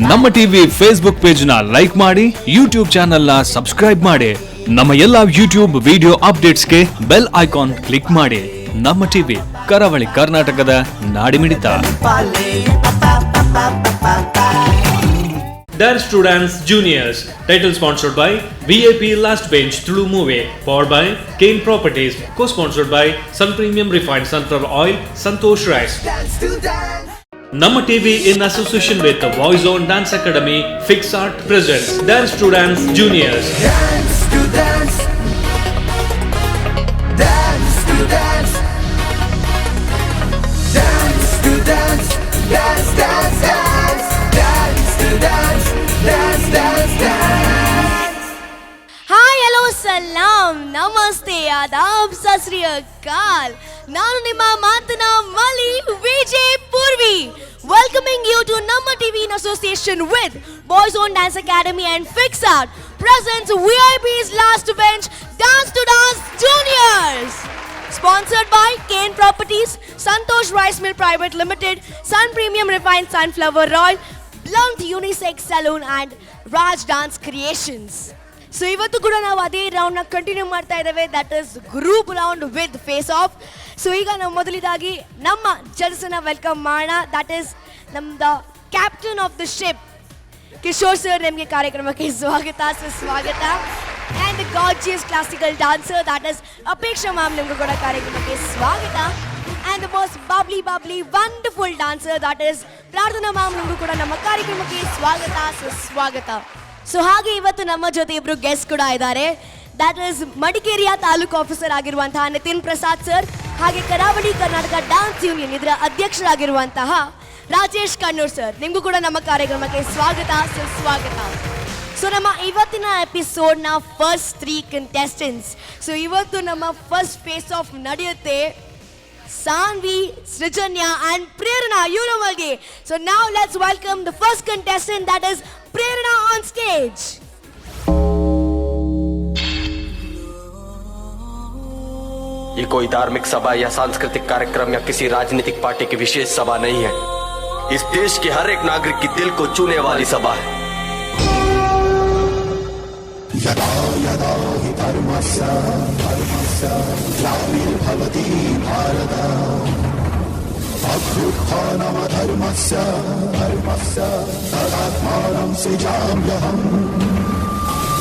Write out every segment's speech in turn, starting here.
ನಮ್ಮ TV Facebook page ನ like ಮಾಡಿ, ಯೂಟ್ಯೂಬ್ ಚಾನೆಲ್ ನ ಸಬ್ಸ್ಕ್ರೈಬ್ ಮಾಡಿ. ನಮ್ಮ ಎಲ್ಲಾ ಯೂಟ್ಯೂಬ್ ವಿಡಿಯೋ ಅಪ್ಡೇಟ್ಸ್ಗೆ ಬೆಲ್ ಐಕಾನ್ ಕ್ಲಿಕ್ ಮಾಡಿ. ನಮ್ಮ ಟಿವಿ ಕರಾವಳಿ ಕರ್ನಾಟಕದ ನಾಡಿಮಿಡಿತ. Dance to Dance Juniors. Title sponsored by VIP Last Bench Tulu Movie. Powered by Kane Properties. Co-sponsored by Sun Premium Refined Sunflower Oil, Santosh Rice. Namma TV in association with the Voice on Dance Academy, Fix Art presents Dance to Dance Juniors. Dance to dance. Dance to dance. Dance to dance. Dance, dance, dance. Dance to dance. Dance, dance, dance. Hi, hello, salam, namaste, adab, sat sri akal. Nanu nimma matana Mali Vijay Purvi, welcoming you to Namma TV in association with Boys on Dance Academy and Fix Art presents VIP's Last Bench Dance to Dance Juniors. Sponsored by Kane Properties, Santosh Rice Mill Private Limited, Sun Premium Refined Sunflower Oil, Blunt Unisex Saloon and Raj Dance Creations. So ಇವತ್ತು ಕೂಡ ನಾವು ಅದೇ ರೌಂಡ್ನ continue ಮಾಡ್ತಾ ಇದ್ದೇವೆ, that is group round with face off. So ಈಗ ನಾವು ಮೊದಲಿದಾಗಿ ನಮ್ಮ ಜಡ್ಸನ್ನ ವೆಲ್ಕಮ್ ಮಾಡೋಣ. ದಟ್ ಈಸ್ ನಮ್ದು captain of the ship Kishore sir, ನಿಮಗೆ ಕಾರ್ಯಕ್ರಮಕ್ಕೆ ಸ್ವಾಗತ, ಸುಸ್ವಾಗತ. And gorgeous classical dancer that is Apeksha ma'am, ನಿಮಗೂ ಕೂಡ ಕಾರ್ಯಕ್ರಮಕ್ಕೆ ಸ್ವಾಗತ. And the most bubbly wonderful dancer that is Prarthana ma'am, ನಿಮಗೂ ಕೂಡ ನಮ್ಮ ಕಾರ್ಯಕ್ರಮಕ್ಕೆ ಸ್ವಾಗತ, ಸುಸ್ವಾಗತ. ಸೊ ಹಾಗೆ ಇವತ್ತು ನಮ್ಮ ಜೊತೆ ಇಬ್ರು ಗೆಸ್ಟ್ ಕೂಡ ಇದ್ದಾರೆ. ದಟ್ ಇಸ್ ಮಡಿಕೇರಿಯ ತಾಲೂಕು ಆಫೀಸರ್ ಆಗಿರುವಂತಹ ನಿತಿನ್ ಪ್ರಸಾದ್ ಸರ್, ಹಾಗೆ ಕರಾವಳಿ ಕರ್ನಾಟಕ ಡ್ಯಾನ್ಸ್ ಯೂನಿಯನ್ ಇದರ ಅಧ್ಯಕ್ಷರಾಗಿರುವಂತಹ ರಾಜೇಶ್ ಕಣ್ಣೂರ್ ಸರ್, ನಿಮಗೂ ಕೂಡ ನಮ್ಮ ಕಾರ್ಯಕ್ರಮಕ್ಕೆ ಸ್ವಾಗತ, ಸುಸ್ವಾಗತ. ಸೊ ನಮ್ಮ ಇವತ್ತಿನ ಎಪಿಸೋಡ್ನ ಫಸ್ಟ್ 3 ಕಂಟೆಸ್ಟೆಂಟ್ಸ್. ಸೊ ಇವತ್ತು ನಮ್ಮ ಫಸ್ಟ್ ಫೇಸ್ ಆಫ್ ನಡೆಯುತ್ತೆ Sanvi, Srijanya and Prerna Unimalge. So now let's welcome the first contestant, that is Prerna on stage. ये कोई धार्मिक सभा या सांस्कृतिक कार्यक्रम या किसी राजनीतिक पार्टी की विशेष सभा नहीं है. इस देश के हर एक नागरिक की दिल को छूने वाली सभा है. यदा यदा हि धर्मस्य ग्लानिर्भवति भारत अभ्युत्थानम धर्मस्य तदात्मानं सृजाम्यहम्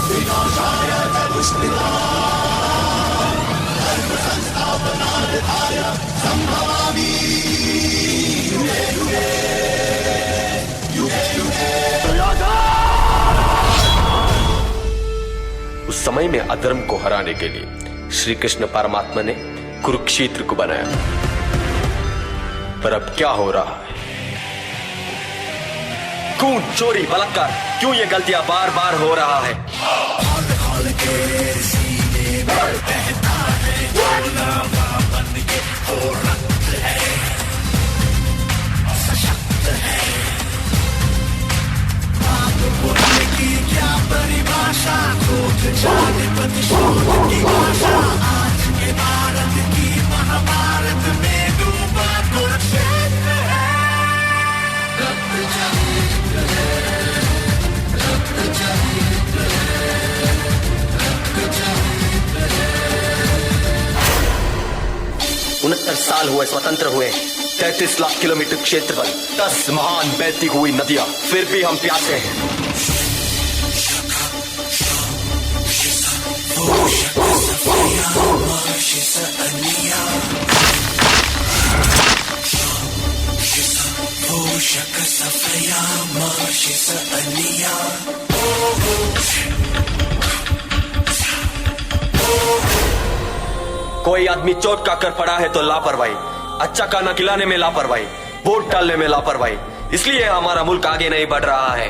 विनाशाय दुष्कृतां धर्म संस्थापनार्थाय संभवामि युगे युगे युगे युगे. उस समय में अधर्म को हराने के लिए श्री कृष्ण परमात्मा ने कुरुक्षेत्र को बनाया. पर अब क्या हो रहा है? खून, चोरी, बलात्कार, क्यों ये गलतियां बार बार हो रहा है? क्या परिभाषा की भाषा आज के भारत की महाभारत में डूबा कुरुक्षेत्र है. रक्त चरित्र है, रक्त चरित्र है, रक्त चरित्र है. 69 साल हुए स्वतंत्र हुए, 33 लाख किलोमीटर क्षेत्रफल, 10 महान बहती हुई नदियां, फिर भी हम प्यासे हैं. कोई आदमी चोट का कर पड़ा है तो लापरवाही, अच्छा खाना खिलाने में लापरवाही, वोट डालने में लापरवाही, इसलिए हमारा मुल्क आगे नहीं बढ़ रहा है.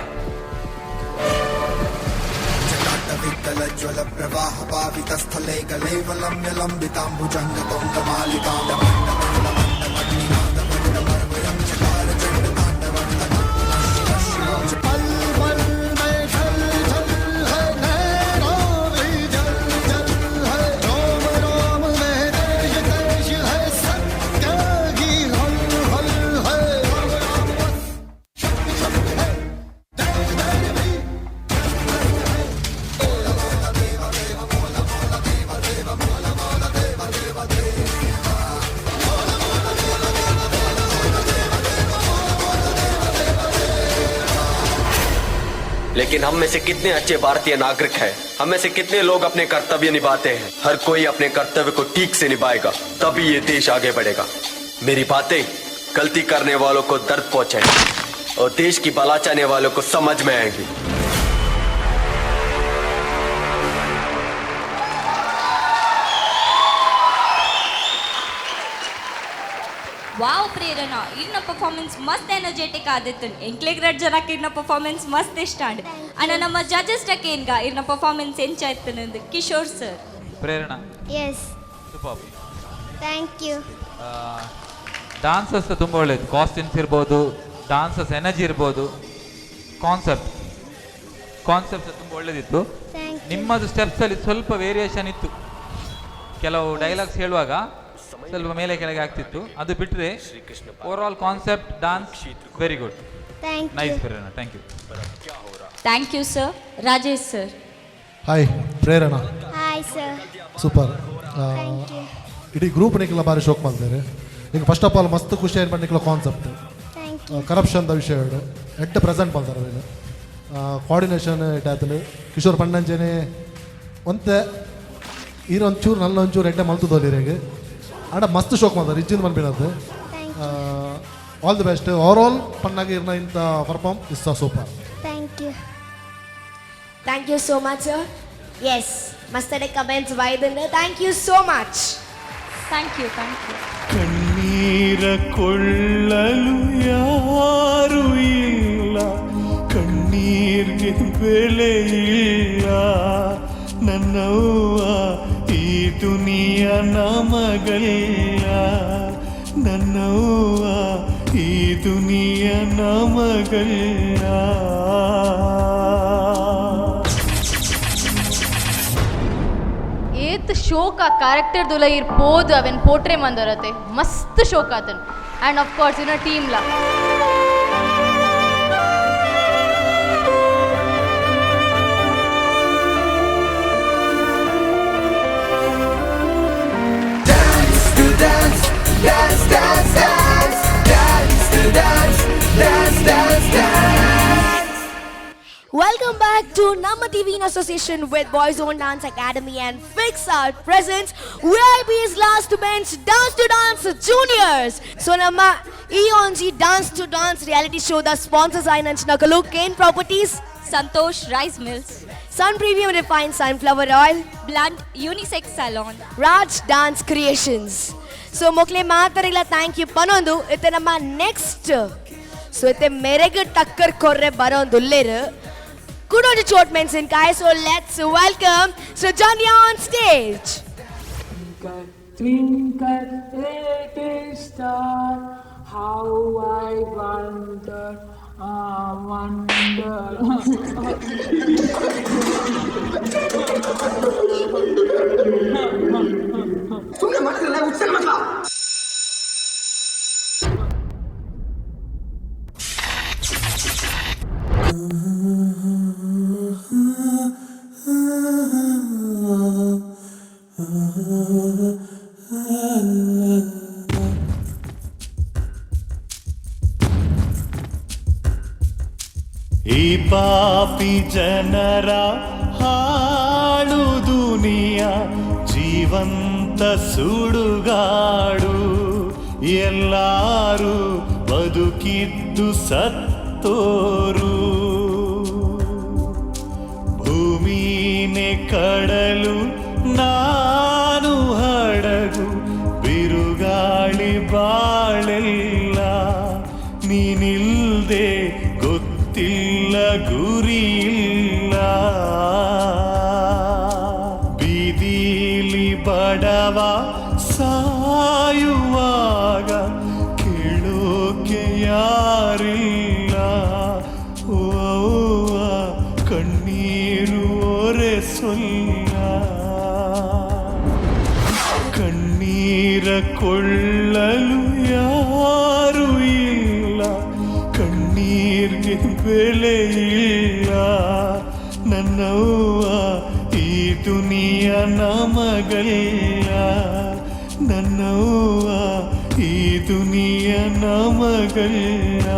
ज्वल प्रवाह पावित स्थले गलेवलम्य लंबिताम्बुजंगतोंगमालिकां लेकिन हम में से कितने अच्छे भारतीय नागरिक हैं? हम में से कितने लोग अपने कर्तव्य निभाते हैं? हर कोई अपने कर्तव्य को ठीक से निभाएगा, तभी ये देश आगे बढ़ेगा। मेरी बातें गलती करने वालों को दर्द पहुंचाएंगी और देश की भला चाहने वालों को समझ में आएंगी। ವಾವ್ ಪ್ರೇರಣ ಇನ್ನ ಪರ್ಫಾರ್ಮೆನ್ಸ್ ಮಸ್ತ್ ಎನರ್ಜೆಟಿಕ್ ಆದಿತ್ತು ಎಂಕ್ಲೆಗ್ ರೆಡ್ ಜನಕ್ಕೆ ಇನ್ನ ಪರ್ಫಾರ್ಮೆನ್ಸ್ ಮಸ್ತ್ ಇಷ್ಟ ಅಂಡ್ ಅಣ್ಣ ನಮ್ಮ ಜಡ್ಜಸ್ ಟಕ್ಕೆ ಏನ್ಗ ಇನ್ನ ಪರ್ಫಾರ್ಮೆನ್ಸ್ ಎಂಚಾಯ್ತನಂದು Kishore sir Prerana yes super thank you. Dances ತುಂಬ ಒಳ್ಳೇದು, ಕಾಸ್ಟ್ಯೂಮ್ಸ್ ಇರ್ಬೋದು, ಡಾನ್ಸಸ್ ಎನರ್ಜಿ ಇರ್ಬೋದು, ಕಾನ್ಸೆಪ್ಟ್ ತುಂಬ ಒಳ್ಳೇದಿತ್ತು. Thank you. ನಿಮ್ಮದು ಸ್ಟೆಪ್ಸಲ್ಲಿ ಸ್ವಲ್ಪ ವೇರಿಯೇಷನ್ ಇತ್ತು, ಕೆಲವು ಡೈಲಾಗ್ಸ್ ಹೇಳುವಾಗ ಸ್ವಲ್ಪ ಮೇಲೆ ಕೆಳಗೆ ಆಗ್ತಿತ್ತು. ಅದು ಬಿಟ್ಟರೆ overall concept dance very good, thank nice you. Prerana, thank you. Thank you sir. Rajesh sir. Hi Prerana, hi sir. Super. Thank you. ಇಡೀ ಗ್ರೂಪ್ ನಿಕ್ಲ ಬಾರಿ ಶೋಕ್ ಮಾಡ್ತಾರೆ. ಈಗ ಫಸ್ಟ್ ಆಫ್ ಆಲ್ ಮಸ್ತ್ ಖುಷಿ ಏನು ನಿಕ್ಲ ಕಾನ್ಸೆಪ್ಟ್ ಥ್ಯಾಂಕ್ ಯು. ಕರಪ್ಷನ್ದ ವಿಷಯ ಎಡ್ಡೆ ಪ್ರೆಸೆಂಟ್ ಮಾಡ್ತಾರೆ ಅವೇನು ಕೋಆರ್ಡಿನೇಷನ್ ಇಟ್ಟಾತನು ಕಿಶೋರ್ ಪಣ್ಣಂಜನೆ ಒಂತೆ ಈರೊಂಚೂರು ನಲ್ಲೊಂಚೂರು ಎಡ್ಡೆ ಮಲ್ತದೋಲಿರೆಗೆ ಆಡ ಮಸ್ತ್ ಶೋಕ್ ಮಾಡ್ತಾರೆ ಇಜ್ಜಿನ ಮನ್ಬಿನದ್ದು. All the best. Overall ಪಣ್ಣಾಗಿ ಇರ್ನ ಇಂಥ perform is super. Thank you. Thank you so much sir. Yes ಮಸ್ತಡೆ ಕಮೆಂಟ್ಸ್ ವೈದಂಡ. Thank you so much. Thank you. Thank you. ಕಣ್ಣೀರ ಕೊಳ್ಳಲು ಯಾರು ಇಲ್ಲ, ಕಣ್ಣೀರ್ಗೆ ಬೆಲೆ ಇಲ್ಲ, ನನ್ನವ್ವ ಈ ದುನಿಯ ನಮಗಲ್ಲ, ನನ್ನವ್ವ ಈ ದುನಿಯ ನಮಗಲ್ಲ. ಏತ್ ಶೋಕ ಕ್ಯಾರೆಕ್ಟರ್ ದುಲ ಇರ್ಬೋದು ಅವನ್ ಪೋಟ್ರೆ ಮಂದರತೆ ಮಸ್ತ್ ಶೋಕ ಆತನ್ ಆ್ಯಂಡ್ ಆಫ್ ಕೋರ್ಸ್ ಇನ್ನ ಟೀಮ್ಲ Dance, dance, dance, dance, dance to dance, dance, dance, dance. Welcome back to Namma TV in association with Boys Own Dance Academy and Fix Art presents VIP's Last Bench Dance to Dance Juniors. So Namma EONG Dance to Dance reality show the sponsors are Nakalu Kane Properties, Santosh rice mills, Sun Premium Refined Sunflower Oil, blunt unisex salon, Raj Dance Creations. So mokle ಮಾತರಿಲ್ಲ thank you ಪನೊಂದು ಇತ್ತೆ ನಮ್ಮ next so ಇತ್ತೆ ಮೆರೆಗೆ ಟಕ್ಕರ್ ಕೊರ್ರೆ ಬರೋಂದು ಲೇರು ಕುಡೋದು ಚೋಟ್ ಮೆಣಸಿನ್ಕಾಯಿ. So let's welcome Srujanya on stage. Twinkle, little star, how I wonder, wonder. ಸುಮ್ಮನೆ ಮಾಡ್ತಿರಲ್ಲ, ಉತ್ಸನ್ನ ಮಕ್ಕಳ. ಈ ಪಾಪಿ ಜನರ ಹಾಳು ದುನಿಯ ಜೀವಂತ ಸುಡುಗಾಡು, ಎಲ್ಲಾರು ಬದುಕಿದ್ದು ಸತ್ತೋರು, ಭೂಮಿನೇ ಕಡಲು ನಾನು ಹಡಗು, ಬಿರುಗಾಳಿ ಬಾಳೆಲ್ಲ, ನೀನಿಲ್ದೆ ಗೊತ್ತಿಲ್ಲ ಗುರಿಯಿಲ್ಲ, ಬೀದಿಲಿ ಬಡವ ಸಾಯುವಾಗ ಕೇಳೋಕೆ ಯಾರಿಲ್ಲ, ಓ ಕಣ್ಣೀರು ಒರೆಸೊಲ್ಲ, ಕಣ್ಣೀರ ಕೊಳ್ಳಲು ಯಾರು ಇಲ್ಲ, ಕಣ್ಣೀರ್ಗೆ ಬೆಲೆ ಇಲ್ಲ, ನನ್ನವ್ವ ಈ ದುನಿಯ ನಮಗಲ್ಲ, ನನ್ನವ್ವ ಈ ದುನಿಯ ನಮಗಲ್ಲ.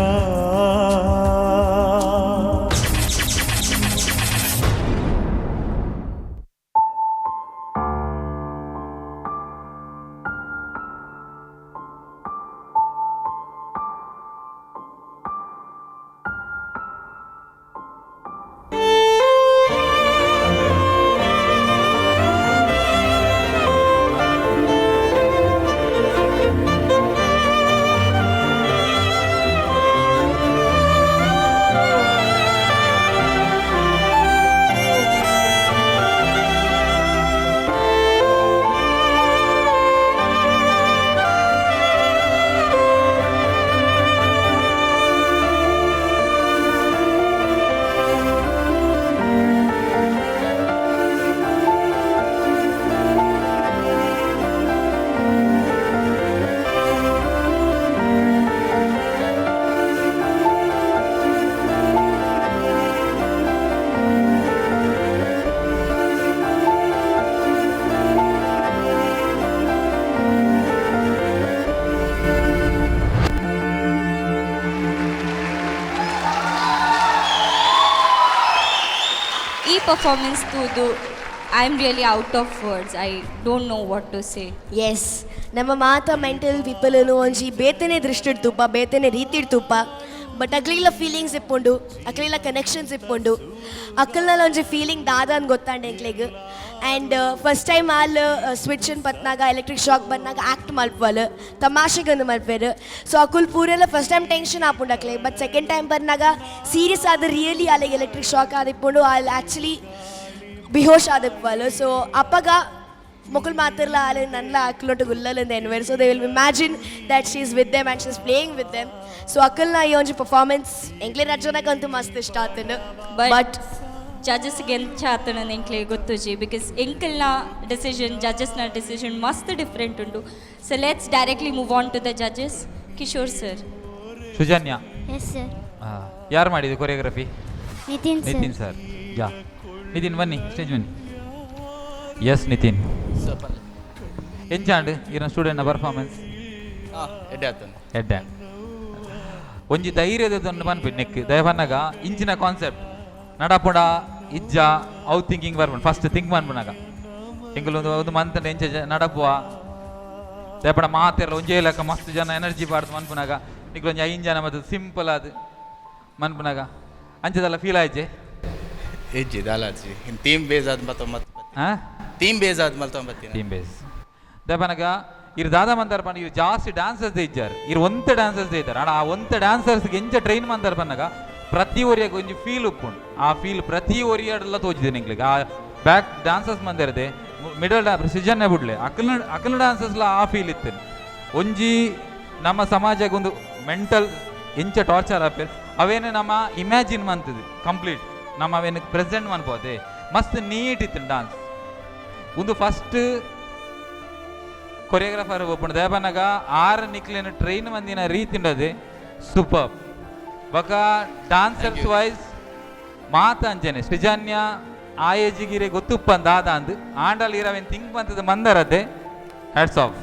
ಪರ್ಫಾರ್ಮೆನ್ಸ್ ತೂದು I am really out of words. I don't know what to say. Yes ನಮ್ಮ ಮಾತ ಮೆಂಟಲ್ ಪೀಪಲ್ ಒಂಜಿ ಬೇತೆನೆ ದೃಷ್ಟಿ ತುಪ್ಪ ಬೇತೆನೆ ರೀತಿ ತುಪ್ಪ ಬಟ್ ಅಕ್ಲಿಲ್ಲ ಫೀಲಿಂಗ್ಸ್ ಇಪ್ಪುಂಡು ಅಕ್ಲಿಲ್ಲ ಕನೆಕ್ಷನ್ಸ್ ಇಪ್ಪುಂಡು ಅಕ್ಕಲ್ನಲ್ಲಿ ಒಂಜಿ ಫೀಲಿಂಗ್ ದಾದ ಅಂತ ಗೊತ್ತಾಂಡೆ ಎಂಕ್ಲೆಗ್. ಆ್ಯಂಡ್ ಫಸ್ಟ್ ಟೈಮ್ ಆಲ್ ಸ್ವಿಚ್ ಪತ್ನಾಗ ಎಲೆಕ್ಟ್ರಿಕ್ ಶಾಕ್ ಬಂದಾಗ ಆ್ಯಕ್ಟ್ ಮಲ್ಪಲ್ ತಮಾಷೆಗೊಂದು ಮಲ್ಪೇರು. ಸೊ ಅಕುಲ್ ಪೂರೆಲ್ಲ ಫಸ್ಟ್ ಟೈಮ್ ಟೆನ್ಷನ್ ಆಪುಂಡು ಅಕ್ಲೆಗ್. ಬಟ್ ಸೆಕೆಂಡ್ ಟೈಮ್ ಬಂದಾಗ ಸೀರಿಯಸ್ ಆದ ರಿಯಲಿ ಅಲ್ಲಿಗೆ ಎಲೆಕ್ಟ್ರಿಕ್ ಶಾಕ್ ಆದಿಪ್ಪುಂಡು ಅಲ್ಲಿ ಆ್ಯಕ್ಚುಲಿ ಬಿಹೋಶ್ ಆದಿಪ್ಪಲ್. ಸೊ ಅಪ್ಪಗ ಮೊಕಲ್ ಮಾತಿರ್ಲ ಅಲ್ಲಿ ನನ್ನ ಅಕ್ಕಲೊಟ್ಟು ಗುಲ್ಲಲಿಂದ ಎನ್ವೇರ್. So they will imagine that she is with them and she is playing with them. So ಅಕ್ಕಲ್ನ ಈ ಒಂಜಿ ಪರ್ಫಾರ್ಮೆನ್ಸ್ ಎಂಕ್ಲೆ ರಜನಕ್ಕಂತೂ ಮಸ್ತ್ ಇಷ್ಟ ಆತನು. ಬಟ್ ಜಜಸ್ಗೆ ಎಂಚ ಆತನ ಎಂಕ್ಲೆ ಗೊತ್ತುಜಿ ಬಿಕಾಸ್ ಎಂಕಲ್ನ ಡಿಸಿಷನ್ ಜಜಸ್ನ ಡಿಸಿಷನ್ ಮಸ್ತ್ ಡಿಫ್ರೆಂಟ್ ಉಂಟು. So let's directly move on to the ಜಜಸ್. Kishore sir. Sujanya. Yes sir. ಯಾರು ಮಾಡಿದ್ದು choreography? Nitin sir. Yeah Nitin ಬನ್ನಿ ಸ್ಟೇಜ್ ಬನ್ನಿ. ಎಸ್ ನಿತಿನ್ ಎಂಚಾಂಡ್ ಇರ ಸ್ಟೂಡೆಂಟ್ನ ಪರ್ಫಾರ್ಮೆನ್ಸ್ ಎಡ್ಡೆ ಒಂಜಿ ಧೈರ್ಯದೊಂದು ಪನ್ಪಿ ನೆಕ್ ದಯ ಪನ್ನಾಗ ಇಂಚಿನ ಕಾನ್ಸೆಪ್ಟ್ ನಡಪುಡ ಇಜ್ಜ ಔ ಥಿಂಕಿಂಗ್ ಬರ್ಬಂಡು ಫಸ್ಟ್ ಥಿಂಕ್ ಮಾಡ್ಬಿನಾಗ ಎಂಕಲೊಂದು ಒಂದು ಮಂತ್ ಎಂಚ ನಡಪುವ ದಯಪಡ ಮಾತೆಲ್ಲ ಒಂಜೇ ಲೆಕ್ಕ ಮಸ್ತ್ ಜನ ಎನರ್ಜಿ ಪಾಡ್ದು ಮನ್ಪುನಾಗ ನಿಕ್ಲೊಂಜಿ 5 ಜನ ಮತ್ತು ಸಿಂಪಲ್ ಅದು ಮನ್ಪುನಾಗ ಅಂಚದಲ್ಲ ಫೀಲ್ ಆಯ್ಚೆ ಹೆಜ್ಜೆ ದಾಲಾಜಿ ಥೀಮ್ ಬೇಸ್ ಆದ 19 ಥೀಮ್ ಬೇಸ್ ಆದ 19 ಥೀಮ್ ಬೇಸ್ ದಯಪನಗ ಇರು ದಾದ ಮಂತಾರ ಪನ್ನ ಇರು ಜಾಸ್ತಿ ಡ್ಯಾನ್ಸರ್ಸ್ ಇಜ್ಜಾರು ಇರು ಒಂತೆ ಡ್ಯಾನ್ಸರ್ಸ್ ಇದ್ದಾರೆ ಅಣ್ಣ ಆ ಒಂತೆ ಡ್ಯಾನ್ಸರ್ಸ್ಗೆ ಎಂಚ ಟ್ರೈನ್ ಮಂತಾರ ಪನ್ನಾಗ ಪ್ರತಿ ಒರಿಯಾಗ ಒಂಜಿ ಫೀಲ್ ಉಪ್ಪುಂಡು ಆ ಫೀಲ್ ಪ್ರತಿ ಒರಿಯಾಡೆಲ್ಲ ತೋಚಿದೆ ನಿಂಗ್ಲಿಗೆ ಆ ಬ್ಯಾಕ್ ಡ್ಯಾನ್ಸರ್ಸ್ ಮಂದಿರದೆ ಮಿಡಲ್ ಸೃಜನ್ಯ ಬಿಡ್ಲೆ ಅಕಲ್ ಡ್ಯಾನ್ಸರ್ಸ್ಲ ಆ ಫೀಲ್ ಇತ್ತು ಒಂಜಿ ನಮ್ಮ ಸಮಾಜಕ್ಕೆ ಒಂದು ಮೆಂಟಲ್ ಎಂಚ ಟಾರ್ಚರ್ ಆಪೇರ್ ಅವೇನೇ ನಮ್ಮ ಇಮ್ಯಾಜಿನ್ ಮಂತದ್ದು ಕಂಪ್ಲೀಟ್ ನಮ್ಮ ಅವೇನು ಪ್ರೆಸೆಂಟ್ ಮನ್ಪೋದೆ ಮಸ್ತ್ ನೀಟ್ ಇತ್ತು ಡ್ಯಾನ್ಸ್ ಒಂದು ಫಸ್ಟ್ ಕೊರಿಯೋಗ್ರಾಫರ್ ಒಬ್ಬನು ದಯಪನ್ನಾಗ 6 ನಿಕ್ಲಿನ ಟ್ರೈನ್ ಮಂದಿನ ರೀತಿ ಉಂಡದೆ ಸೂಪರ್ ಬಕ ಡ್ಯಾನ್ಸರ್ಸ್ ವೈಸ್ ಮಾತ ಅಂಚನೆ ಸೃಜನ್ಯ ಆ ಏಜಿಗಿರೆ ಗೊತ್ತುಪ್ಪಂದ ಆದ ಅಂದು ಆಂಡಲ್ ಇರವೇನು ಥಿಂಕ್ ಬಂತದ ಮಂದರದೆ ಹ್ಯಾಟ್ಸ್ ಆಫ್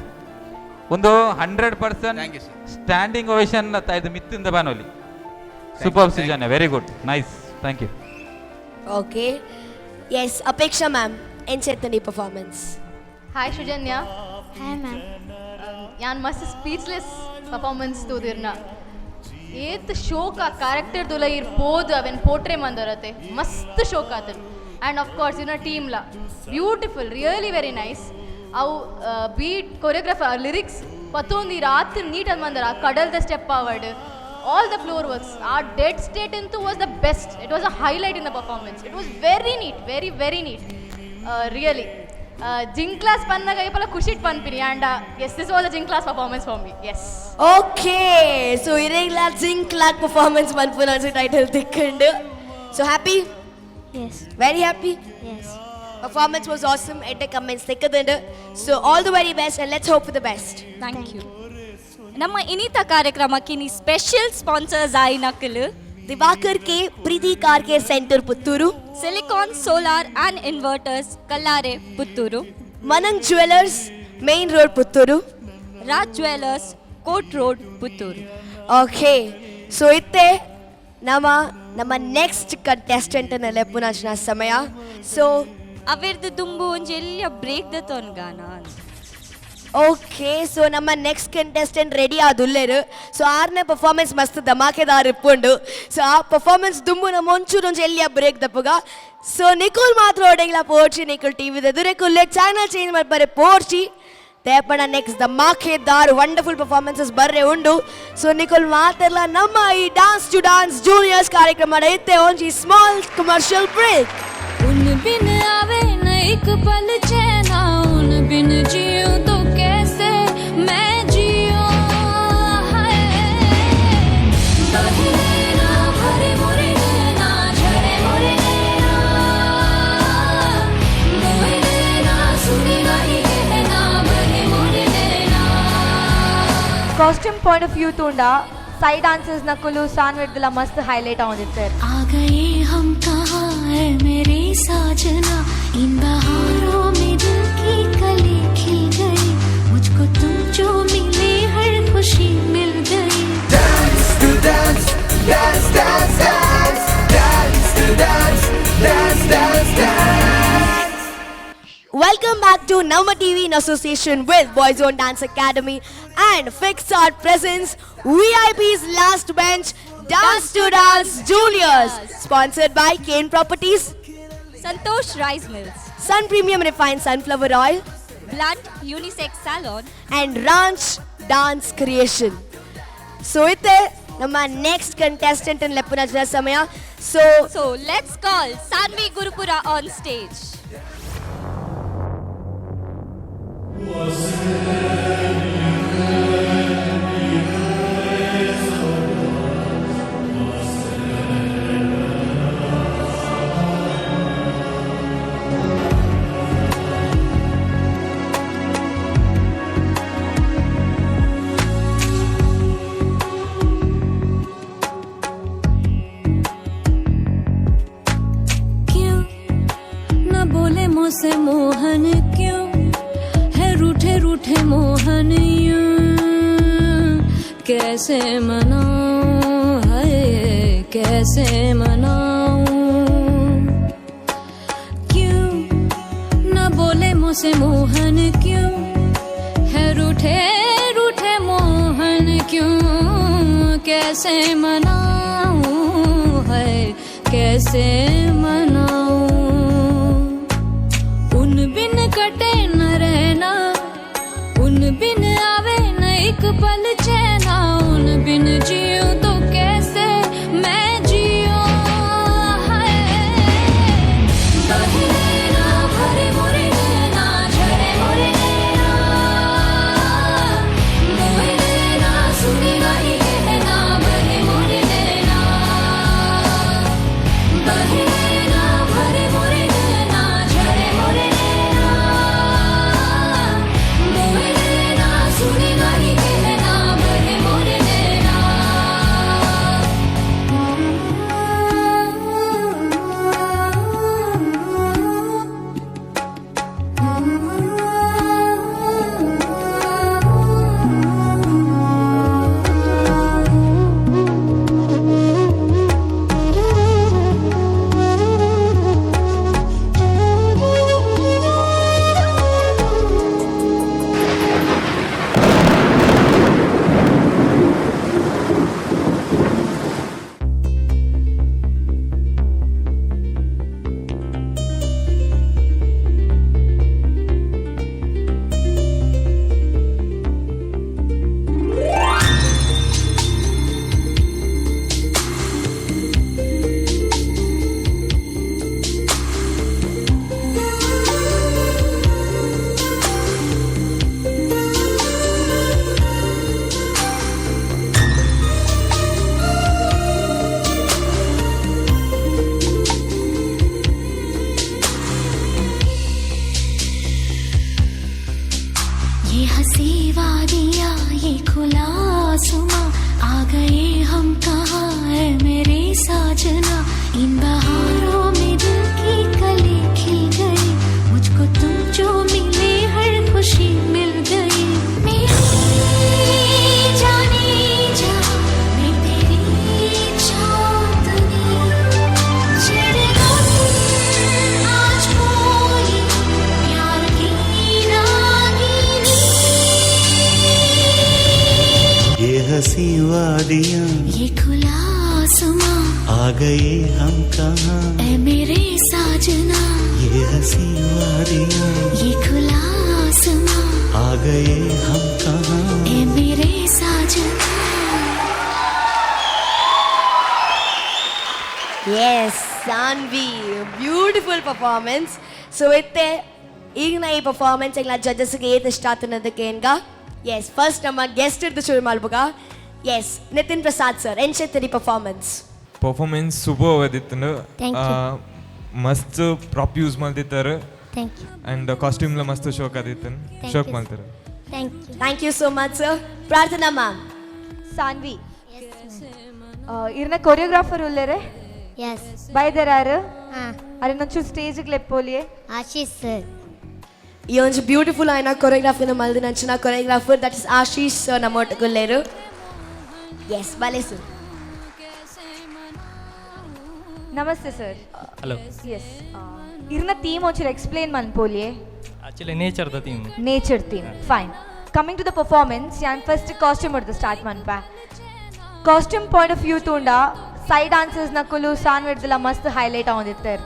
ಒಂದು 100% ಸ್ಟ್ಯಾಂಡಿಂಗ್ ಓವೇಷನ್ ಇದು ಮಿತ್ತಿಂದ ಬಾನೋಲಿ super Srujanya very good nice thank you. Okay yes Apeksha ma'am ಎಂಚೆತ್ತನ ಈ performance? Hi Srujanya. Hi ma'am. ಯಾನ್ ಮಸ್ತ್ ಸ್ಪೀಚ್ಲೆಸ್ ಪರ್ಫಾರ್ಮೆನ್ಸ್ ತೋದಿರ್ನ ಏತ್ ಶೋಕ ಕ್ಯಾರೆಕ್ಟರ್ ದುಲ ಇರ್ಬೋದು ಅವೆನ್ ಪೋಟ್ರೆ ಮಂದರತೆ ಮಸ್ತ್ ಶೋಕ ಆತನ್. ಆ್ಯಂಡ್ ಆಫ್ ಕೋರ್ಸ್ ಇನ್ನ ಟೀಮ್ಲ ಬ್ಯೂಟಿಫುಲ್ ರಿಯಲಿ ವೆರಿ ನೈಸ್. ಅವು ಬೀಟ್ ಕೊರಿಯೋಗ್ರಾಫರ್ ಲಿರಿಕ್ಸ್ ಪತ್ತೊಂದು ಈ ರಾತ್ರಿ ನೀಟ್ ಅದು ಮಂದರ ಕಡಲ್ದ ಸ್ಟೆಪ್ ಅವರ್ಡ್ ಆಲ್ ದ ಫ್ಲೋರ್ ವರ್ಕ್ಸ್ ಆ ಡೆಡ್ ಸ್ಟೇಟ್ ಅಂತೂ was the best. It was a highlight in the performance. It was very neat very very neat really. Zing class ಪನ್ನಾಗ ಇಪ್ಪಲ್ಲ ಖುಷಿ ಪನ್ಪಿನಿ and yes this was a zing class performance for me. Yes okay so ಇರೆಗ್ಲ zing clock performance ಮನ್ಪುನ title ತಿಕ್ಕಂಡು so happy? Yes. Very happy? Yes. Performance was awesome. Ette comments thikkadundu. So all the very best and let's hope for the best. Thank you. ನಮ್ಮ ಇನ್ನಿತ ಕಾರ್ಯಕ್ರಮಕ್ಕೆ ನೀ special sponsors ಆಯ್ನಕಲು Diwakar K Preethi car care centre Puttur, silicon solar and inverters Kallare Puttur, Manang jewellers main road Puttur, Raj jewellers court road Puttur. Okay so ಇತ್ತೆ ನಮ್ಮ next contestant ಲೆಪ್ಪುನ ಸಮಯ. So ಅವೆರ್ದು ದುಂಬು ಒಂಜಿ ಎಲ್ಲ ಬ್ರೇಕ್ ದ ತೊನ್ಗಾನ. ಓಕೆ ಸೊ ನಮ್ಮ ನೆಕ್ಸ್ಟ್ ಕಂಟೆಸ್ಟೆಂಟ್ ರೆಡಿ ಆದುಲ್ಲೇರು. ಸೊ 6ನೇ ಪರ್ಫಾರ್ಮೆನ್ಸ್ ಮಸ್ತ್ ಧಮಾಕೆದಾರ್ ಇಪ್ಪುಂಡು. ಸೊ ಆ ಪರ್ಫಾರ್ಮೆನ್ಸ್ ದುಂಬು ನಮ್ಮ ಒಂಚೂರೊಂಜಿ ಎಲ್ಲಿಯ ಬ್ರೇಕ್ ದಪ್ಪಗ. ಸೊ ನಿಖುಲ್ ಮಾತ್ರ ಒಡೆಗ್ಲ ಪೋರ್ಚಿ ನಿಖುಲ್ ಟಿವಿ ಎದುರೆಕುಲ್ಲೆ ಚಾನಲ್ ಚೇಂಜ್ ಮಾಡ್ಬಾರೆ ಪೋರ್ಚಿ ತೇಪಣ ನೆಕ್ಸ್ಟ್ ಧಮಾಕೆದಾರ್ ವಂಡರ್ಫುಲ್ ಪರ್ಫಾರ್ಮೆನ್ಸಸ್ ಬರ್ರೆ ಉಂಡು. ಸೊ ನಿಖುಲ್ ಮಾತೆಲ್ಲ ನಮ್ಮ ಈ ಡ್ಯಾನ್ಸ್ ಟು ಡ್ಯಾನ್ಸ್ ಜೂನಿಯರ್ಸ್ ಕಾರ್ಯಕ್ರಮ ಇತ್ತೆ ಒಂಜಿ ಸ್ಮಾಲ್ ಕಮರ್ಷಿಯಲ್ ಬ್ರೇಕ್. उन बिन आवे न एक पल चैना, उन बिन जियो तो कैसे मैं जियो. हाय बहे ना भरे मोरे ना झड़े मोरे ना मोहे ना सुने गाई कहना बहे मोरे ना. ಕಾಸ್ಟ್ಯೂಮ್ ಪಾಯಿಂಟ್ ಆಫ್ ವ್ಯೂ ತೋಂಡ ಸೈಡ್ ಡಾನ್ಸರ್ಸ್ ನಕಲು ಸಾನ್ವೆಡ್ದಲ್ಲ ಮಸ್ತ್ ಹೈಲೈಟ್ ಆಗೋದಿರ್ತಾರೆ. आ गए हम कहाँ है मेरी साजना, इन बहारों में दिल की कली खिल गई, मुझको तुम जो मिले हर खुशी मिल गई. Dance to dance, dance, dance, dance, dance to dance, dance, dance, dance. back to Namma TV in association with Boyzone Dance Academy and Fixed Art presents VIP's Last Bench Dance to Dance Juniors, sponsored by Kane Properties, Santosh Rice Mills, Sun Premium Refined Sunflower Oil, Blunt Unisex Salon, and Ranch Dance Creation. So ite nama next contestant in lepuna samaya. So let's call Sanvi Gurupura on stage. से मोहन क्यों है रूठे रूठे मोहन यूं कैसे मनाऊं है कैसे मनाऊं क्यों न बोले मुझसे मोहन क्यों है रूठे रूठे मोहन क्यों कैसे मनाऊं है कैसे मनाऊं बिन कटे न रहना उन बिन आवे न एक पल चैना उन बिन जियो तो कैसे मैं जियो है बहिना भरे मोरे नैना झरे मोरे नैना मोहे नैना सुनी गाही कहना बहे मोरे नैना बहिना भरे मोरे नैना झरे मोरे ये खुला आसमां आ गए हम कहाँ ऐ मेरे साजना ये हंसी वादियाँ ये खुला आसमां आ गए हम कहाँ ऐ मेरे साजना Yes, Sanvi, beautiful performance. So itte igna ee performance egla judges ge et istatunadake enga. Yes, first nama guest irdu shuru malbuga. Yes, Nitin Prasad sir, enchettari performance. Performance super avaditanu. Thank you. Mast prop use maldittaru. Thank you. And costume la mast show kadittan. Show maltaru. Thank you. Thank you so much sir. Prarthana ma'am. Sanvi. Irna choreographer ullere? Yes. By there are? Are nanchu stage ಗೆ ಲೆಪ್ಪೋಲಿಯೇ? Ashish sir. ಈ ಒಂದು beautiful ಆಯ್ನ ಕೊರಿಯೋಗ್ರಾಫಿನ ಮಲ್ದಿ ನಂಚಿನ choreographer that is Ashish sir ನಮ್ಮೊಟ್ಟುಗುಲ್ಲೇರು. Yes ಬಲೆ sir. ನಮಸ್ತೆ ಸರ್. ಹಲೋ. ಎಸ್. ಇರ್ನ ಥೀಮ್ ಒಂಚೂರು ಎಕ್ಸ್ಪ್ಲೇನ್ ಮನ್ಪೋಲಿಯೇ? ಆಕ್ಚುಲಿ ನೇಚರ್ದ theme. Nature theme, fine. Coming to the performance, ഞാൻ ഫസ്റ്റ് ಕಾಸ್ಟ್ಯೂಮ್ എടുത്ത് ಸ್ಟಾರ್ಟ್ ಮಾಡ್ಪ. ಕಾಸ್ಟ್ಯೂಮ್ ಪಾಯಿಂಟ್ ಆಫ್ ವ್ಯೂ ತೂಂಡ ಸೈಡ್ ಡಾನ್ಸರ್ಸ್ ನಕುಲು ಸಾನ್ವೆಡ್ದೆಲ್ಲ ಮಸ್ತ್ ಹೈಲೈಟ್ ಆಗೊಂದಿತ್ತಾರೆ.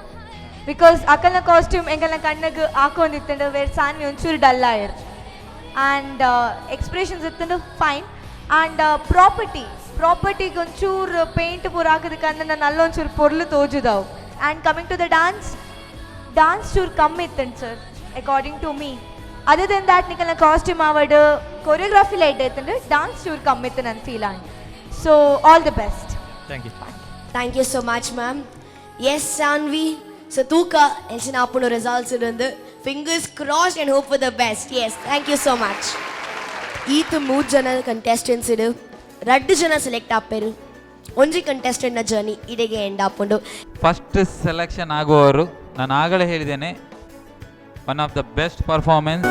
ಬಿಕಾಸ್ ಅಕಲ್ನ ಕಾಸ್ಟ್ಯೂಮ್ ಎಂಕಲ್ನ ಕಣ್ಣಗೆ ಹಾಕೊಂಡಿತ್ತಂಡು ವೇರ್ ಸಾನ್ವಿ ಒಂಚೂರು ಡಲ್ ಆಯರ್ ಆ್ಯಂಡ್ ಎಕ್ಸ್ಪ್ರೆಷನ್ಸ್ ಇತ್ತಂಡು ಫೈನ್. ಆ್ಯಂಡ್ ಪ್ರಾಪರ್ಟಿಗೆ ಒಂಚೂರು ಪೇಂಟ್ ಪೂರ ಹಾಕೋದಕ್ಕೆ ಅಂದ್ರೆ ನಾನು ಅಲ್ಲೊಂಚೂರು ಪೊರ್ಲು ತೋಜುದಾವು. And coming to the dance ಚೂರು ಕಮ್ಮಿ ಇತ್ತಂಡು sir according to me. Other than that ನಿಕಲ್ನ ಕಾಸ್ಟ್ಯೂಮ್ ಆವಡ್ ಕೊರಿಯೋಗ್ರಾಫಿ ಲೈಟ್ ಐತಂಡು ಡಾನ್ಸ್ ಚೂರು ಕಮ್ಮಿ ಇತ್ತು ನನ್ನ ಫೀಲ್ ಆಗಿ. So all the best. Thank you so much, ma'am. Yes, Sanvi. So, Tuka, Elsin Apuno results irundi. Fingers crossed and hope for the best. Yes, thank you so much. Each 3 jana contestants idu. 2 jana select apperu. Onji contestant na journey idege end apundu. First selection ಆಗುವವರು ನಾನು ಆಗಲೇ ಹೇಳಿದ್ದೇನೆ, one of the best performance.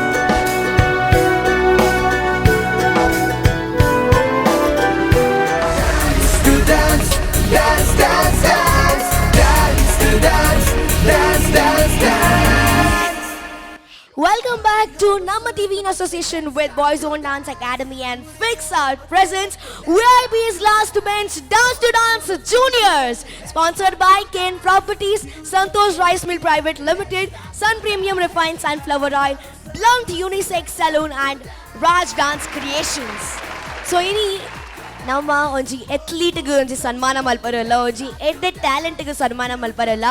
Dance, dance, dance, dance, dance to dance, dance, dance, dance. Welcome back to Namma TV in association with Boys Own Dance Academy and Fix Art presents VIP's Last Bench Dance to Dance Juniors, sponsored by Kane Properties, Santosh Rice Mill Private Limited, Sun Premium Refined Sunflower Oil, Blunt Unisex Saloon and Raj Dance Creations. So ini ನಮ್ಮ ಒಂಜಿ ಅಥ್ಲೀಟ್ಗೆ ಒಂಜಿ ಸನ್ಮಾನ ಮಲ್ಪರಲ್ಲ, ಒಂಜಿ ಎಡ್ಡೆ ಟ್ಯಾಲೆಂಟ್ಗೆ ಸನ್ಮಾನ ಮಲ್ಪರಲ್ಲ.